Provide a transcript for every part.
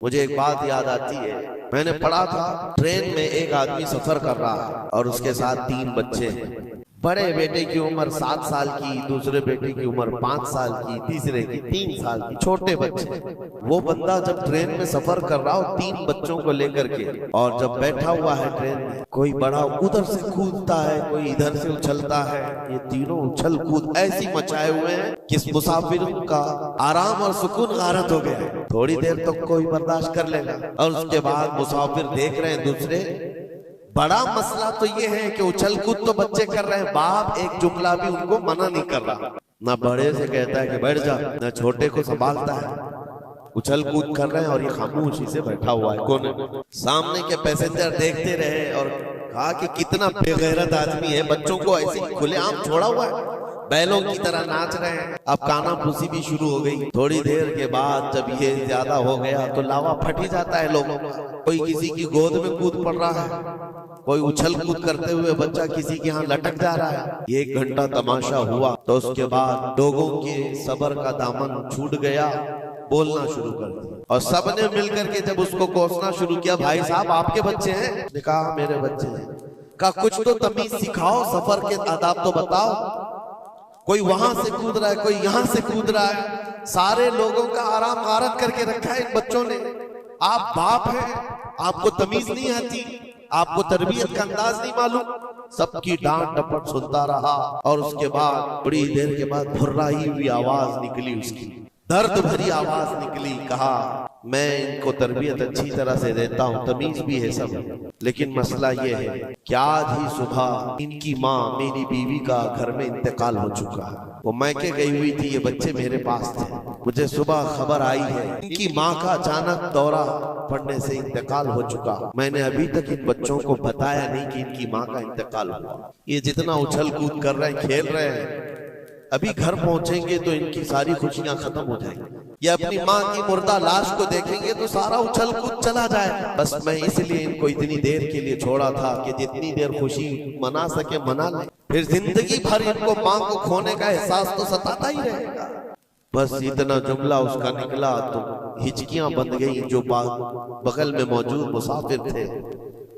मुझे एक बात याद आती है, मैंने पढ़ा था ट्रेन में एक आदमी सफर कर रहा है और उसके साथ 3 बच्चे हैं। बड़े बेटे की उम्र 7 साल की, दूसरे बेटे की उम्र 5 साल की, तीसरे की 3 साल की, छोटे बच्चे। वो बंदा जब ट्रेन में सफर कर रहा हो 3 बच्चों को लेकर के, और जब बैठा हुआ है ट्रेन में, कोई बड़ा उधर से कूदता है, कोई इधर से उछलता है। ये तीनों उछल कूद ऐसी मचाए हुए हैं कि इस मुसाफिर का आराम और सुकून गारत हो गया है। थोड़ी देर तक कोई बर्दाश्त कर लेगा, और उसके बाद मुसाफिर देख रहे हैं दूसरे। बड़ा मसला तो ये है कि उछल कूद तो बच्चे कर रहे हैं, बाप एक जुमला भी उनको मना नहीं कर रहा। ना बड़े से कहता है कि बैठ जा, ना छोटे को संभालता है। उछल कूद कर रहे हैं और ये खामोशी से बैठा हुआ है कोने में। सामने के पैसेंजर देखते रहे और कहा कि कितना बेगैरत आदमी है, बच्चों को ऐसे खुलेआम छोड़ा हुआ है, बैलों की तरह नाच रहे हैं। अब कानाफूसी भी शुरू हो गई। थोड़ी देर के बाद जब ये ज्यादा हो गया तो लावा फट ही जाता है लोगों का। कोई किसी की गोद में कूद पड़ रहा है, कोई उछल कूद करते हुए बच्चा किसी के यहाँ लटक जा रहा है। 1 घंटा तमाशा हुआ तो उसके बाद लोगों के सब्र का दामन छूट गया, बोलना शुरू कर दिया, और सबने मिलकर के जब उसको कोसना शुरू किया, भाई साहब आपके बच्चे हैं? उसने कहा मेरे बच्चे हैं। कहा कुछ तो तमीज सिखाओ, सफर के आदाब तो बताओ। कोई वहां से कूद रहा है, कोई यहाँ से कूद रहा है, सारे लोगों का आराम गारत करके रखा है इन बच्चों ने। आप बाप हैं, आपको तमीज नहीं आती, आपको तरबियत का अंदाज नहीं मालूम। सबकी डांट डपट सुनता रहा, और उसके बाद बड़ी देर के बाद भुर्राई हुई आवाज निकली, उसकी दर्द भरी आवाज निकली। कहा मैं इनको तरबियत अच्छी तरह से देता हूँ, तमीज भी है सब, लेकिन मसला ये है कि आज ही सुबह इनकी माँ मेरी बीवी का घर में इंतकाल हो चुका है। वो मैके गई हुई थी, ये बच्चे मेरे पास थे। मुझे सुबह खबर आई है इनकी माँ का अचानक दौरा पड़ने से इंतकाल हो चुका। मैंने अभी तक इन बच्चों को बताया नहीं कि इनकी माँ का इंतकाल हुआ। ये जितना उछल कूद कर रहे हैं, खेल रहे हैं, अभी घर पहुंचेंगे तो इनकी सारी खुशियां खत्म हो जाएंगी। ये अपनी माँ की मुर्दा लाश को देखेंगे तो सारा उछल कूद चला जाए। बस मैं इसलिए इनको इतनी देर के लिए छोड़ा था कि जितनी देर खुशी मना सके मना ले, फिर जिंदगी भर इनको माँ को खोने का एहसास तो सताता ही रहेगा। बस इतना जुमला उसका निकला तो हिचकियां बंद गई। जो बगल में मौजूद मुसाफिर थे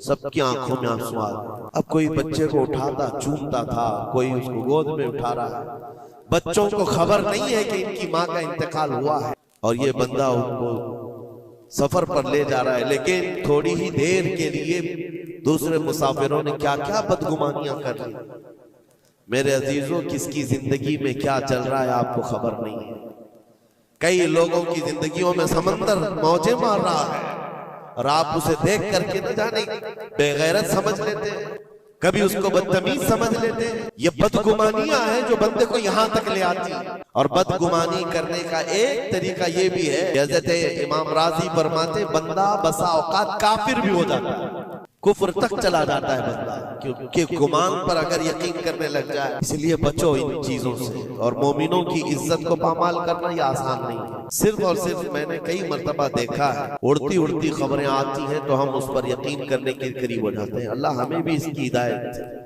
सबकी आंखों में आंसू आ गए। अब कोई बच्चे को उठाता चूमता था, कोई उसको गोद में उठा रहा है। बच्चों को खबर नहीं है कि इनकी माँ का इंतकाल हुआ है, और ये बंदा उनको सफर पर ले जा रहा है। लेकिन थोड़ी ही देर के लिए दूसरे मुसाफिरों ने क्या क्या बदगुमानियां कर ली। मेरे अजीजों, किसकी जिंदगी में क्या चल रहा है आपको खबर नहीं है। कई लोगों की जिंदगियों में समंदर मौजें मार रहा है, और आप उसे देख करके न जाने बेगैरत समझ लेते हैं, कभी उसको बदतमीज समझ लेते हैं। ये बदगुमानियां हैं जो बंदे को यहाँ तक ले आती है। और बदगुमानी करने का एक तरीका ये भी है, हज़रत इमाम राजी फरमाते बंदा बसा औकात काफिर भी हो जाता है, कुफ्र तक चला जाता है बंदा, क्योंकि गुमान पर अगर यकीन करने लग जाए। इसलिए बचो इन चीजों से। और मोमिनों की इज्जत को पामाल करना ये आसान नहीं है। सिर्फ और सिर्फ मैंने कई मर्तबा देखा है, उड़ती उड़ती खबरें आती हैं तो हम उस पर यकीन करने के करीब हो जाते हैं। अल्लाह हमें भी इसकी हिदायत